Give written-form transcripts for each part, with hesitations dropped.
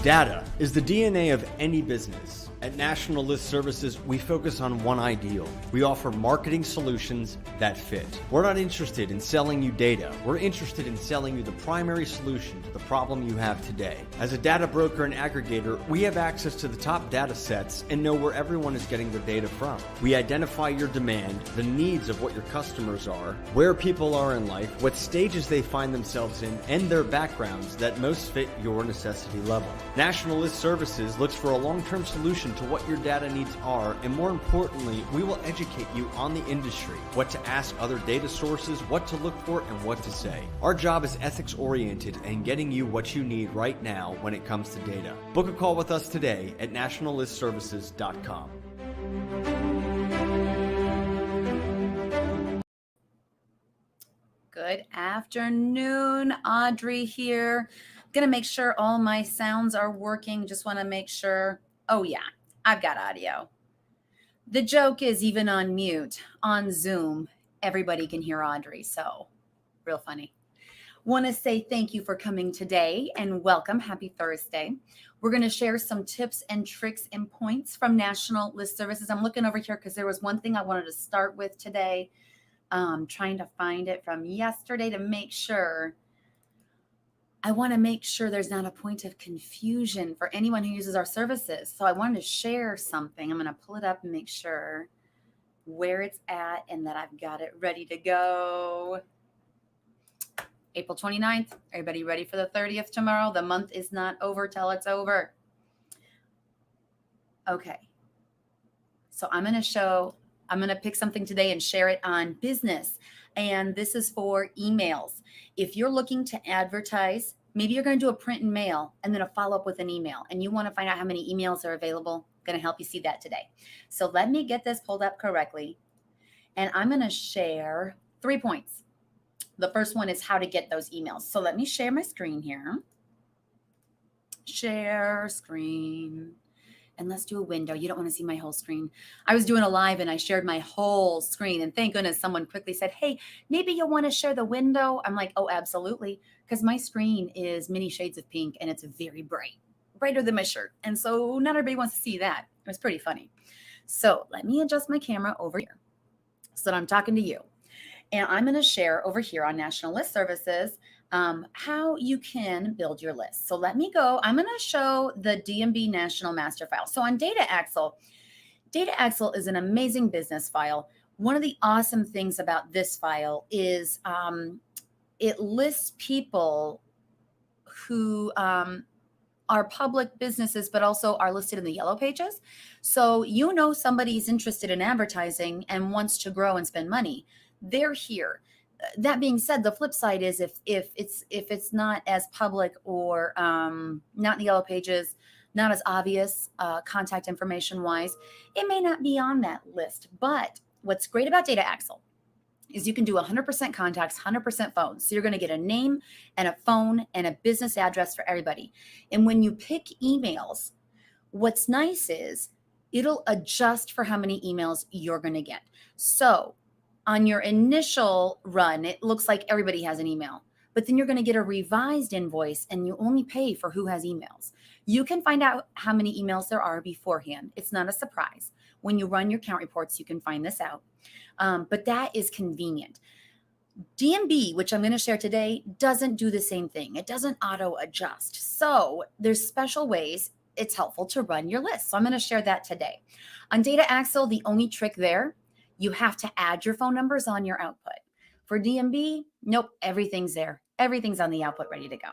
Data is the DNA of any business. At National List Services, we focus on one ideal. We offer marketing solutions that fit. We're not interested in selling you data. We're interested in selling you the primary solution to the problem you have today. As a data broker and aggregator, we have access to the top data sets and know where everyone is getting their data from. We identify your demand, the needs of what your customers are, where people are in life, what stages they find themselves in, and their backgrounds that most fit your necessity level. National List Services looks for a long-term solution to what your data needs are, and more importantly, we will educate you on the industry, what to ask other data sources, what to look for, and what to say. Our job is ethics-oriented and getting you what you need right now when it comes to data. Book a call with us today at nationallistservices.com. Good afternoon, Audrey here. Gonna make sure all my sounds are working. Just want to make sure. Oh yeah, I've got audio. The joke is even on mute on Zoom, everybody can hear Audrey. So real funny. Want to say thank you for coming today and welcome. Happy Thursday. We're going to share some tips and tricks and points from National List Services. I'm looking over here because there was one thing I wanted to start with today. Trying to find it from yesterday to make sure. I want to make sure there's not a point of confusion for anyone who uses our services. So I wanted to share something. I'm going to pull it up and make sure where it's at and that I've got it ready to go. April 29th. Everybody ready for the 30th tomorrow? The month is not over till it's over. Okay. So I'm going to pick something today and share it on business. And this is for emails. If you're looking to advertise, maybe you're going to do a print and mail and then a follow-up with an email, and you want to find out how many emails are available, going to help you see that today. So let me get this pulled up correctly. And I'm going to share 3 points. The first one is how to get those emails. So let me share my screen here. Share screen. And let's do a window. You don't want to see my whole screen. I was doing a live and I shared my whole screen. And thank goodness someone quickly said, hey, maybe you'll want to share the window. I'm like, oh, absolutely. Because my screen is many shades of pink and it's very bright, brighter than my shirt. And so not everybody wants to see that. It was pretty funny. So let me adjust my camera over here so that I'm talking to you. And I'm going to share over here on National List Services how you can build your list. So let me go. I'm going to show the DMB National Master File. So on Data Axle is an amazing business file. One of the awesome things about this file is it lists people who are public businesses, but also are listed in the yellow pages. So you know somebody's interested in advertising and wants to grow and spend money. They're here. That being said, the flip side is if it's not as public or not in the yellow pages, not as obvious contact information wise, it may not be on that list. But what's great about Data Axle is you can do 100% contacts, 100% phones. So you're going to get a name and a phone and a business address for everybody. And when you pick emails, what's nice is it'll adjust for how many emails you're going to get. So on your initial run, it looks like everybody has an email, but then you're going to get a revised invoice and you only pay for who has emails. You can find out how many emails there are beforehand. It's not a surprise. When you run your count reports, you can find this out. But that is convenient. DMB, which I'm going to share today, doesn't do the same thing. It doesn't auto adjust. So there's special ways it's helpful to run your list. So I'm going to share that today. On Data Axle, the only trick there, you have to add your phone numbers on your output. For DMB, nope, everything's there. Everything's on the output ready to go.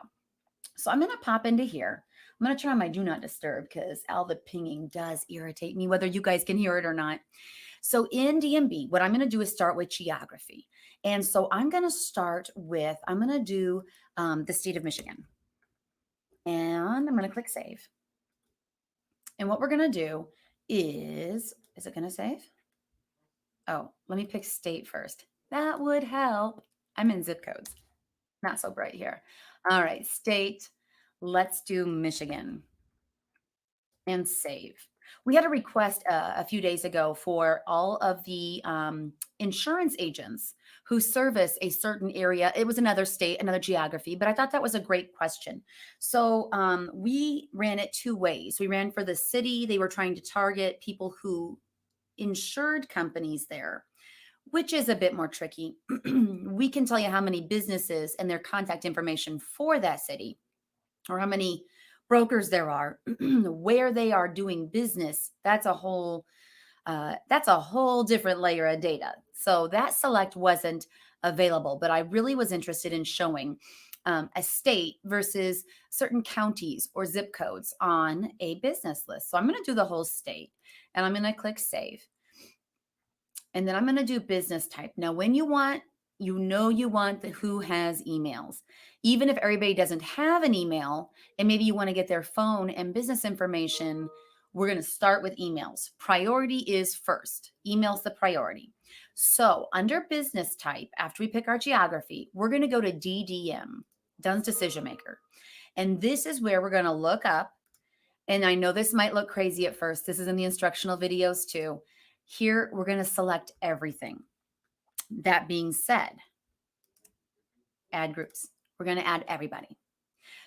So I'm going to pop into here. I'm going to turn on my do not disturb because all the pinging does irritate me, whether you guys can hear it or not. So in DMB, what I'm going to do is start with geography. And so I'm going to start with, I'm going to do the state of Michigan. And I'm going to click save. And what we're going to do is it going to save? Oh, let me pick state first. That would help. I'm in zip codes. Not so bright here. All right, state. Let's do Michigan and save. We had a request a few days ago for all of the insurance agents who service a certain area. It was another state, another geography, but I thought that was a great question. So we ran it two ways. We ran for the city. They were trying to target people who insured companies there, which is a bit more tricky. We can tell you how many businesses and their contact information for that city, or how many brokers there are, where they are doing business. That's a whole different layer of data. So that select wasn't available, but I really was interested in showing a state versus certain counties or zip codes on a business list. So I'm going to do the whole state, and I'm going to click save. And then I'm going to do business type. Now, when you want the who has emails. Even if everybody doesn't have an email, and maybe you want to get their phone and business information, we're going to start with emails. Priority is first. Email's the priority. So under business type, after we pick our geography, we're going to go to DDM, Dunn's Decision Maker. And this is where we're going to look up. And I know this might look crazy at first. This is in the instructional videos too. Here, we're going to select everything. That being said, add groups. We're going to add everybody.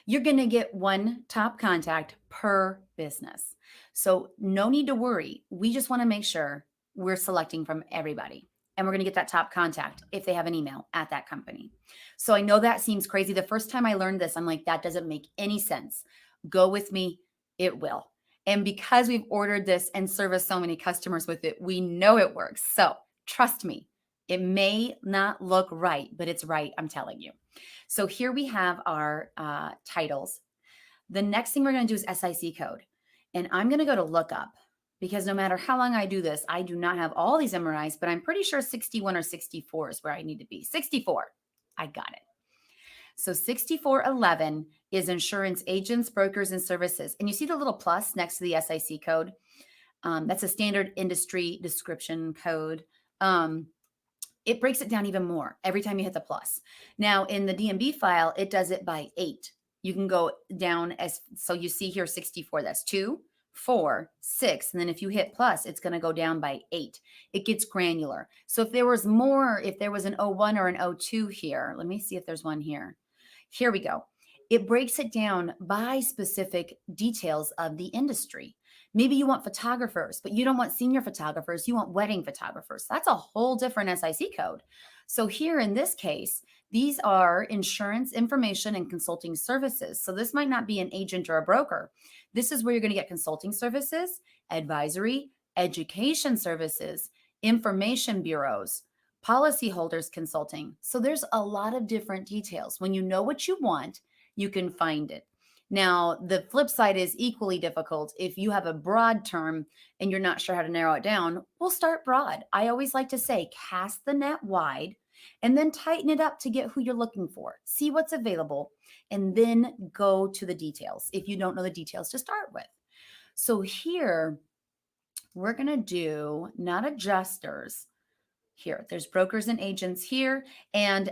You're going to get one top contact per business. So no need to worry. We just want to make sure we're selecting from everybody. And we're going to get that top contact if they have an email at that company. So I know that seems crazy. The first time I learned this, I'm like, that doesn't make any sense. Go with me. It will. And because we've ordered this and serviced so many customers with it, we know it works. So trust me, it may not look right, but it's right, I'm telling you. So here we have our titles. The next thing we're going to do is SIC code. And I'm going to go to lookup, because no matter how long I do this, I do not have all these memorized, but I'm pretty sure 61 or 64 is where I need to be. 64. I got it. So 6411 is insurance agents, brokers, and services. And you see the little plus next to the SIC code? That's a standard industry description code. It breaks it down even more every time you hit the plus. Now in the DMB file, it does it by 8. You can go down so you see here 64, that's 2, 4, 6. And then if you hit plus, it's going to go down by 8. It gets granular. So if there was more, if there was an O1 or an O2 here, let me see if there's one here. Here we go. It breaks it down by specific details of the industry. Maybe you want photographers, but you don't want senior photographers. You want wedding photographers. That's a whole different SIC code. So here in this case, these are insurance information and consulting services. So this might not be an agent or a broker. This is where you're going to get consulting services, advisory, education services, information bureaus, policyholders consulting. So there's a lot of different details. When you know what you want, you can find it. Now, the flip side is equally difficult. If you have a broad term and you're not sure how to narrow it down, we'll start broad. I always like to say, cast the net wide and then tighten it up to get who you're looking for. See what's available and then go to the details if you don't know the details to start with. So here, we're going to do not adjusters. Here, there's brokers and agents here, and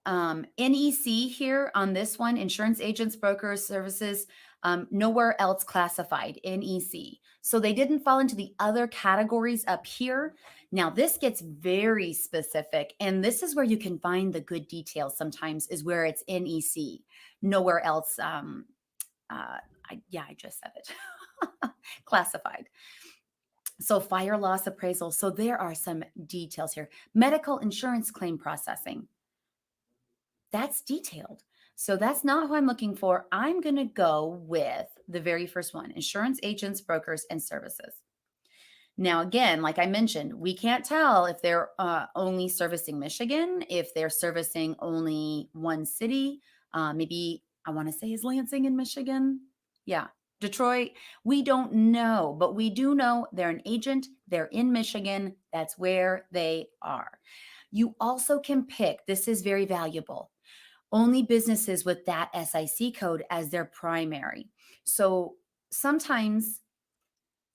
NEC here on this one, insurance agents, brokers, services, nowhere else classified, NEC. So they didn't fall into the other categories up here. Now this gets very specific, and this is where you can find the good details sometimes, is where it's NEC, nowhere else. I just said it, classified. So fire loss appraisal. So there are some details here. Medical insurance claim processing. That's detailed. So that's not who I'm looking for. I'm going to go with the very first one, insurance agents, brokers, and services. Now, again, like I mentioned, we can't tell if they're only servicing Michigan, if they're servicing only one city. Maybe I want to say is Lansing in Michigan. Yeah. Detroit, we don't know, but we do know they're an agent. They're in Michigan. That's where they are. You also can pick, this is very valuable, only businesses with that SIC code as their primary. So sometimes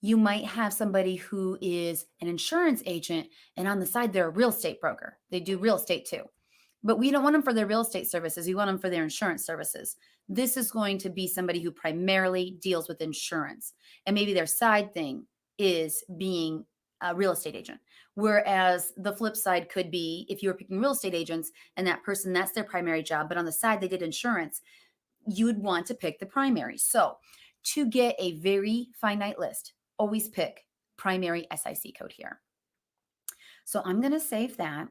you might have somebody who is an insurance agent and on the side, they're a real estate broker. They do real estate too. but we don't want them for their real estate services. We want them for their insurance services. This is going to be somebody who primarily deals with insurance. And maybe their side thing is being a real estate agent. Whereas the flip side could be if you were picking real estate agents and that person, that's their primary job, but on the side they did insurance, you would want to pick the primary. So to get a very finite list, always pick primary SIC code here. So I'm going to save that.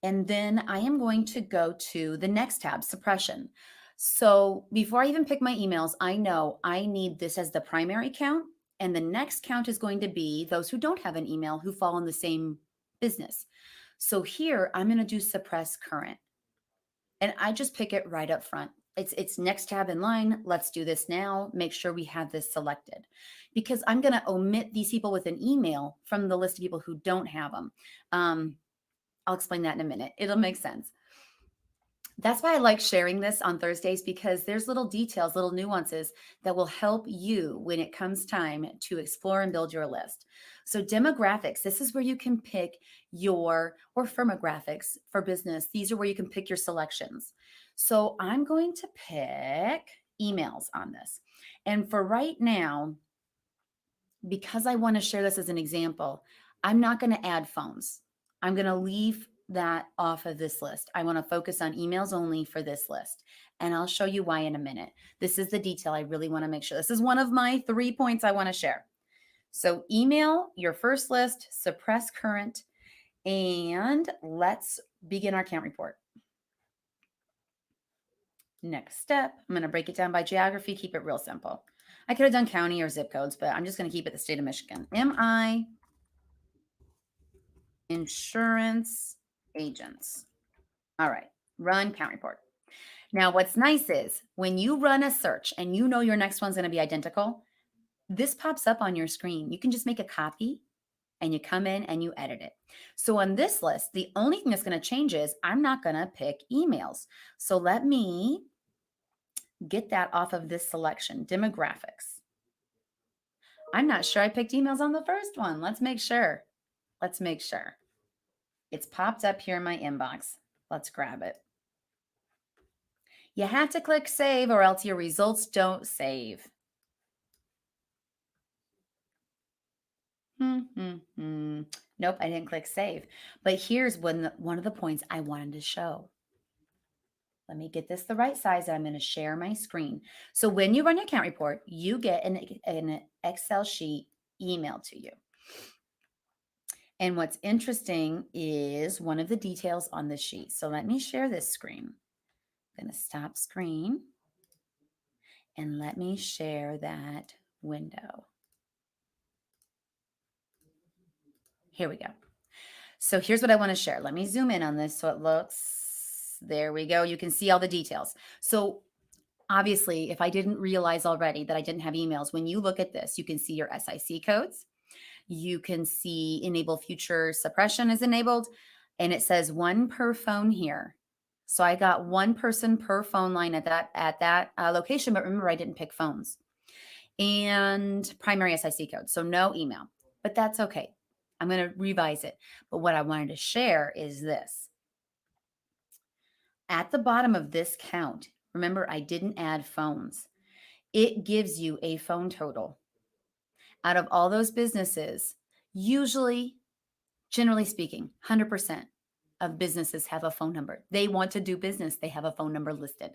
And then I am going to go to the next tab, suppression. So before I even pick my emails, I know I need this as the primary count. And the next count is going to be those who don't have an email who fall in the same business. So here I'm going to do suppress current. And I just pick it right up front. It's next tab in line. Let's do this now. Make sure we have this selected because I'm going to omit these people with an email from the list of people who don't have them. I'll explain that in a minute. It'll make sense. That's why I like sharing this on Thursdays because there's little details, little nuances that will help you when it comes time to explore and build your list. So demographics, this is where you can pick or firmographics for business. These are where you can pick your selections. So I'm going to pick emails on this. And for right now, because I want to share this as an example, I'm not going to add phones. I'm going to leave that off of this list. I want to focus on emails only for this list. And I'll show you why in a minute. This is the detail I really want to make sure. This is one of my 3 points I want to share. So email, your first list, suppress current, and let's begin our count report. Next step, I'm going to break it down by geography, keep it real simple. I could have done county or zip codes, but I'm just going to keep it the state of Michigan. MI insurance agents. All right, run count report. Now, what's nice is when you run a search and you know your next one's going to be identical, this pops up on your screen. You can just make a copy and you come in and you edit it. So on this list, the only thing that's going to change is I'm not going to pick emails. So let me get that off of this selection, demographics. I'm not sure I picked emails on the first one. Let's make sure. Let's make sure. It's popped up here in my inbox. Let's grab it. You have to click save or else your results don't save. Nope, I didn't click save. But here's one of the points I wanted to show. Let me get this the right size. I'm going to share my screen. So when you run your account report, you get an Excel sheet emailed to you. And what's interesting is one of the details on this sheet. So let me share this screen. I'm going to stop screen and let me share that window. Here we go. So here's what I want to share. Let me zoom in on this so it looks, there we go. You can see all the details. So obviously, if I didn't realize already that I didn't have emails, when you look at this, you can see your SIC codes. You can see enable future suppression is enabled, and it says 1 per phone here. So I got 1 person per phone line at that location, but remember I didn't pick phones. And primary SIC code, so no email, but that's okay. I'm going to revise it. But what I wanted to share is this. At the bottom of this count, remember I didn't add phones. It gives you a phone total. Out of all those businesses, usually, generally speaking, 100% of businesses have a phone number. They want to do business. They have a phone number listed.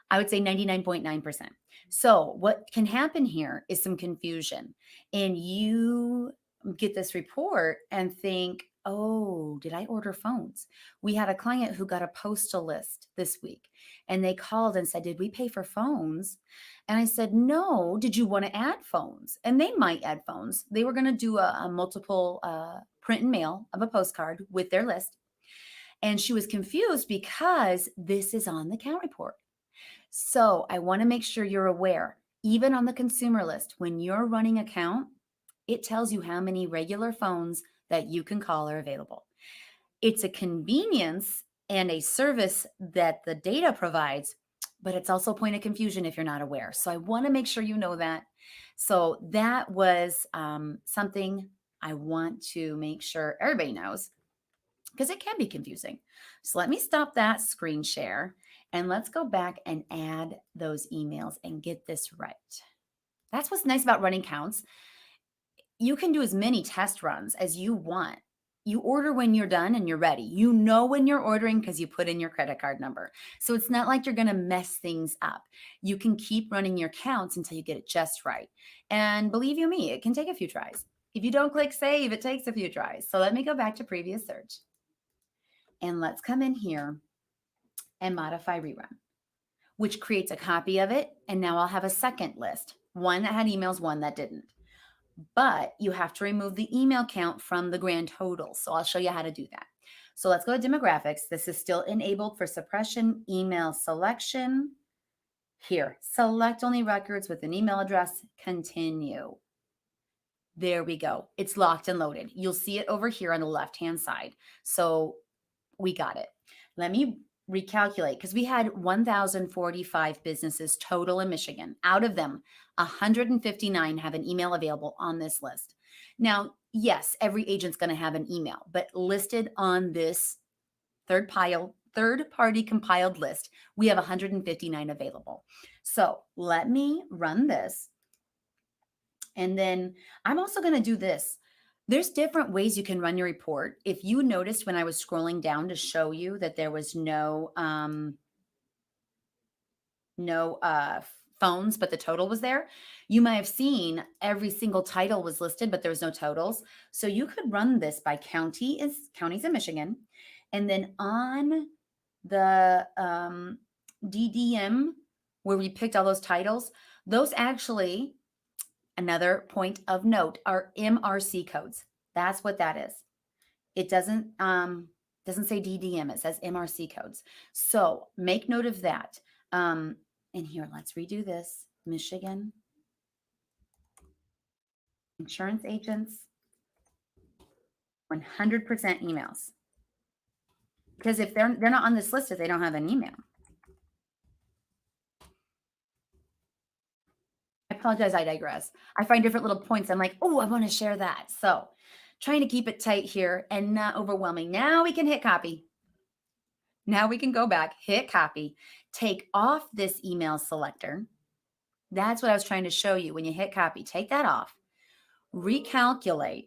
I would say 99.9%. So what can happen here is some confusion. And you get this report and think, oh, did I order phones? We had a client who got a postal list this week and they called and said, did we pay for phones? And I said, no, did you want to add phones? And they might add phones. They were going to do a multiple print and mail of a postcard with their list. And she was confused because this is on the count report. So I want to make sure you're aware, even on the consumer list, when you're running a count, it tells you how many regular phones that you can call are available. It's a convenience and a service that the data provides, but it's also a point of confusion if you're not aware. So I want to make sure you know that. So that was something I want to make sure everybody knows. because it can be confusing. So let me stop that screen share and let's go back and add those emails and get this right. That's what's nice about running counts. You can do as many test runs as you want. You order when you're done and you're ready. You know when you're ordering because you put in your credit card number. So it's not like you're going to mess things up. You can keep running your counts until you get it just right. And believe you me, it can take a few tries. If you don't click save, it takes a few tries. So let me go back to previous search. And let's come in here and modify rerun, which creates a copy of it. And now I'll have a second list, one that had emails, one that didn't. But you have to remove the email count from the grand total. So I'll show you how to do that. So let's go to demographics. This is still enabled for suppression, email selection. Here, select only records with an email address, continue. There we go. It's locked and loaded. You'll see it over here on the left-hand side. So we got it. Let me recalculate because we had 1,045 businesses total in Michigan. Out of them, 159 have an email available on this list. Now, yes, every agent's going to have an email, but listed on this third-party compiled list, we have 159 available. So let me run this. And then I'm also going to do this. There's different ways you can run your report. If you noticed when I was scrolling down to show you that there was no phones, but the total was there, you might have seen every single title was listed, but there was no totals. So you could run this by counties in Michigan. And then on the DDM, where we picked all those titles, those actually, another point of note, are MRC codes. That's what that is. It doesn't say DDM, it says MRC codes. So make note of that. And here, let's redo this. Michigan insurance agents, 100% emails. Because if they're not on this list, if they don't have an email. I apologize, I digress. I find different little points. I'm like, oh, I want to share that. So trying to keep it tight here and not overwhelming. Now we can hit copy. Now we can go back, hit copy, take off this email selector. That's what I was trying to show you. When you hit copy, take that off, recalculate.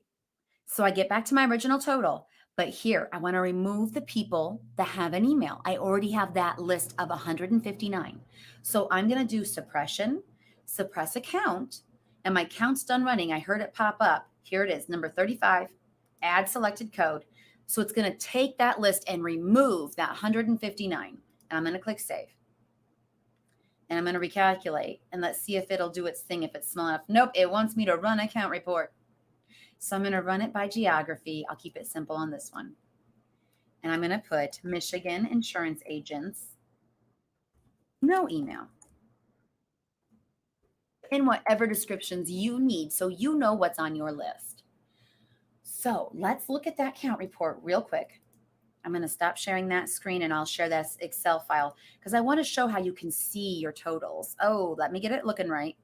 So I get back to my original total. But here, I want to remove the people that have an email. I already have that list of 159. So I'm going to do suppression, suppress account, and my count's done running. I heard it pop up. Here it is, number 35, add selected code. So it's going to take that list and remove that 159. And I'm going to click save. And I'm going to recalculate. And let's see if it'll do its thing if it's small enough. Nope, it wants me to run account report. So I'm going to run it by geography. I'll keep it simple on this one. And I'm going to put Michigan insurance agents, no email, in whatever descriptions you need so you know what's on your list. So let's look at that count report real quick. I'm going to stop sharing that screen and I'll share this Excel file because I want to show how you can see your totals. Oh, let me get it looking right.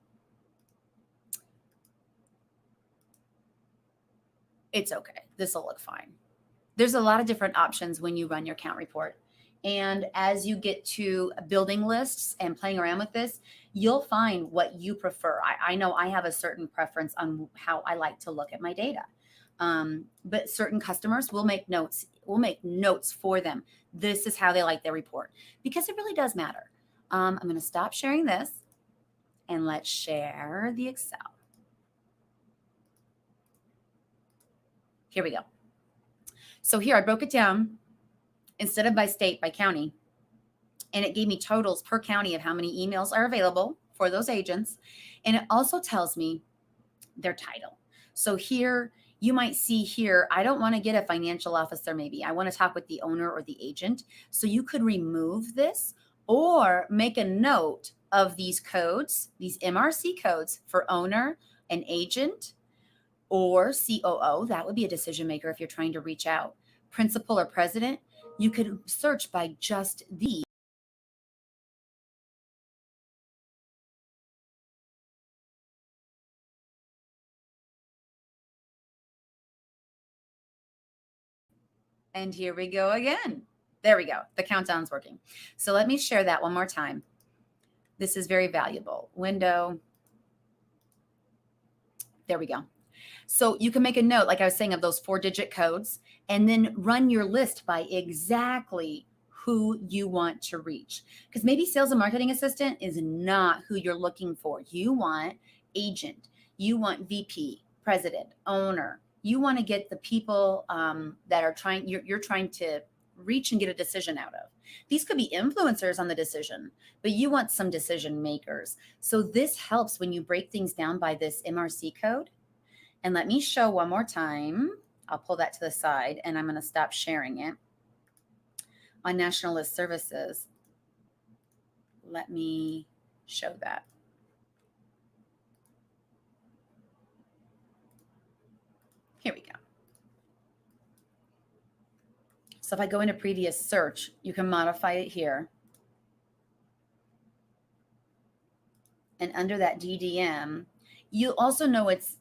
It's okay. This will look fine. There's a lot of different options when you run your count report. And as you get to building lists and playing around with this, you'll find what you prefer. I know I have a certain preference on how I like to look at my data. But certain customers will make notes. We'll make notes for them. This is how they like their report because it really does matter. I'm going to stop sharing this and let's share the Excel. Here we go. So here I broke it down instead of by state, by county, and it gave me totals per county of how many emails are available for those agents. And it also tells me their title. So here you might see here, I don't want to get a financial officer. Maybe I want to talk with the owner or the agent. So you could remove this or make a note of these codes, these MRC codes for owner and agent or COO. That would be a decision maker if you're trying to reach out. Principal or president, you could search by just these. And here we go again. There we go. The countdown's working. So let me share that one more time. This is very valuable. Window. There we go. So you can make a note, like I was saying, of those 4-digit codes, and then run your list by exactly who you want to reach. Because maybe sales and marketing assistant is not who you're looking for. You want agent, you want VP, president, owner. You want to get the people that are you're trying to reach and get a decision out of. These could be influencers on the decision, but you want some decision makers. So this helps when you break things down by this MRC code. And let me show one more time. I'll pull that to the side and I'm going to stop sharing it. On National List Services, let me show that. Here we go. So if I go into previous search, you can modify it here. And under that DDM, you'll also know it's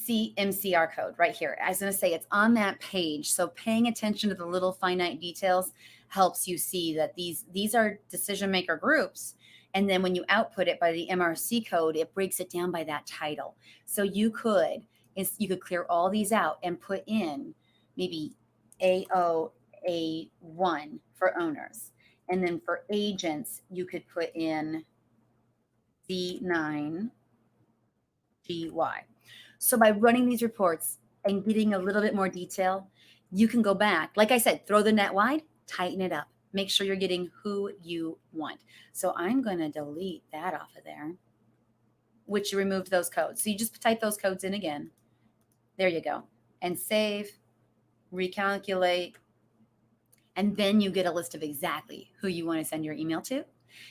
MCR code right here. I was going to say it's on that page. So paying attention to the little finite details helps you see that these are decision maker groups. And then when you output it by the MRC code, it breaks it down by that title. So you could clear all these out and put in maybe AOA1 for owners. And then for agents, you could put in D9GY. So by running these reports and getting a little bit more detail, you can go back. Like I said, throw the net wide, tighten it up. Make sure you're getting who you want. So I'm going to delete that off of there, which you removed those codes. So you just type those codes in again. There you go. And save, recalculate, and then you get a list of exactly who you want to send your email to.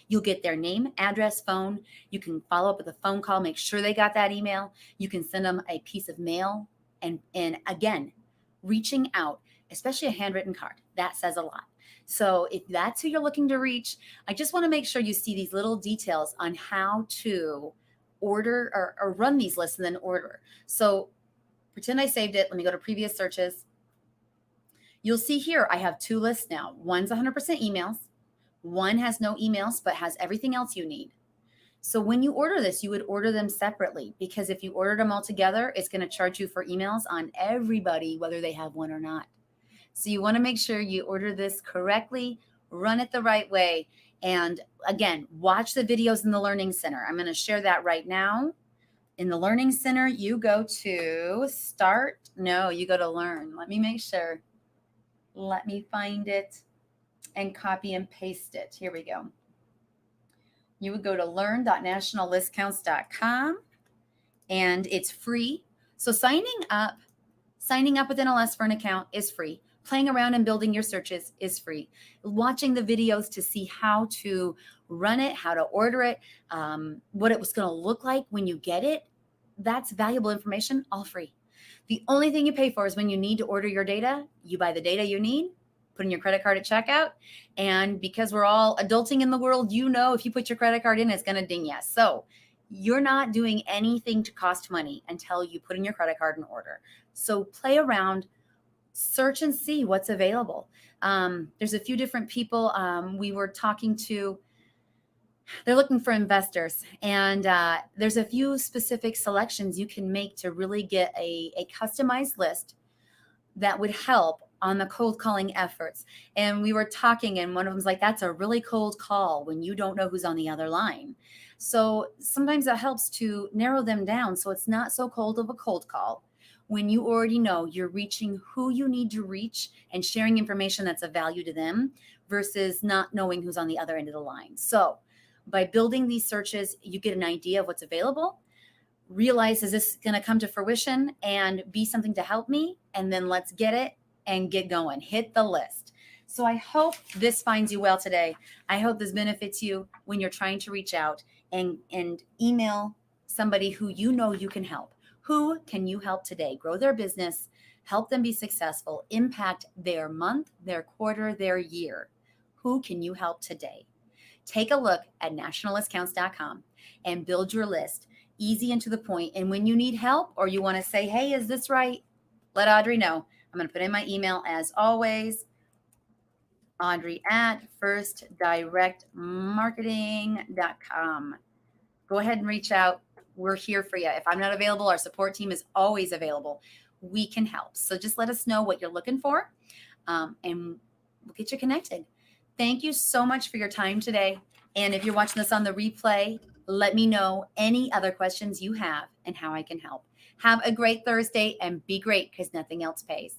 You'll get their name, address, phone. You can follow up with a phone call, make sure they got that email. You can send them a piece of mail. And again, reaching out, especially a handwritten card, that says a lot. So if that's who you're looking to reach, I just want to make sure you see these little details on how to order or run these lists and then order. So pretend I saved it. Let me go to previous searches. You'll see here I have 2 lists now. One's 100% emails. One has no emails, but has everything else you need. So when you order this, you would order them separately, because if you ordered them all together, it's going to charge you for emails on everybody, whether they have one or not. So you want to make sure you order this correctly, run it the right way. And again, watch the videos in the Learning Center. I'm going to share that right now. In the Learning Center, you go to you go to Learn. Let me make sure. Let me find it and copy and paste it. Here we go. You would go to learn.nationallistcounts.com and it's free. So signing up with NLS for an account is free. Playing around and building your searches is free. Watching the videos to see how to run it, how to order it, what it was going to look like when you get it, that's valuable information, all free. The only thing you pay for is when you need to order your data. You buy the data you need, put in your credit card at checkout. And because we're all adulting in the world, if you put your credit card in, it's going to ding you. So you're not doing anything to cost money until you put in your credit card and order. So play around, search and see what's available. There's a few different people we were talking to. They're looking for investors, and there's a few specific selections you can make to really get a customized list that would help on the cold calling efforts. And we were talking, and one of them's like, that's a really cold call when you don't know who's on the other line. So sometimes that helps to narrow them down so it's not so cold of a cold call when you already know you're reaching who you need to reach and sharing information that's of value to them versus not knowing who's on the other end of the line. So by building these searches, you get an idea of what's available. Realize, is this going to come to fruition and be something to help me? And then let's get it and get going. Hit the list. So I hope this finds you well today. I hope this benefits you when you're trying to reach out and email somebody who you know you can help. Who can you help today? Grow their business, help them be successful, impact their month, their quarter, their year. Who can you help today? Take a look at nationallistcounts.com and build your list. Easy and to the point. And when you need help or you want to say, hey, is this right? Let Audrey know. I'm going to put in my email as always, Audrey at firstdirectmarketing.com. Go ahead and reach out. We're here for you. If I'm not available, our support team is always available. We can help. So just let us know what you're looking for, and we'll get you connected. Thank you so much for your time today. And if you're watching this on the replay, let me know any other questions you have and how I can help. Have a great Thursday and be great, because nothing else pays.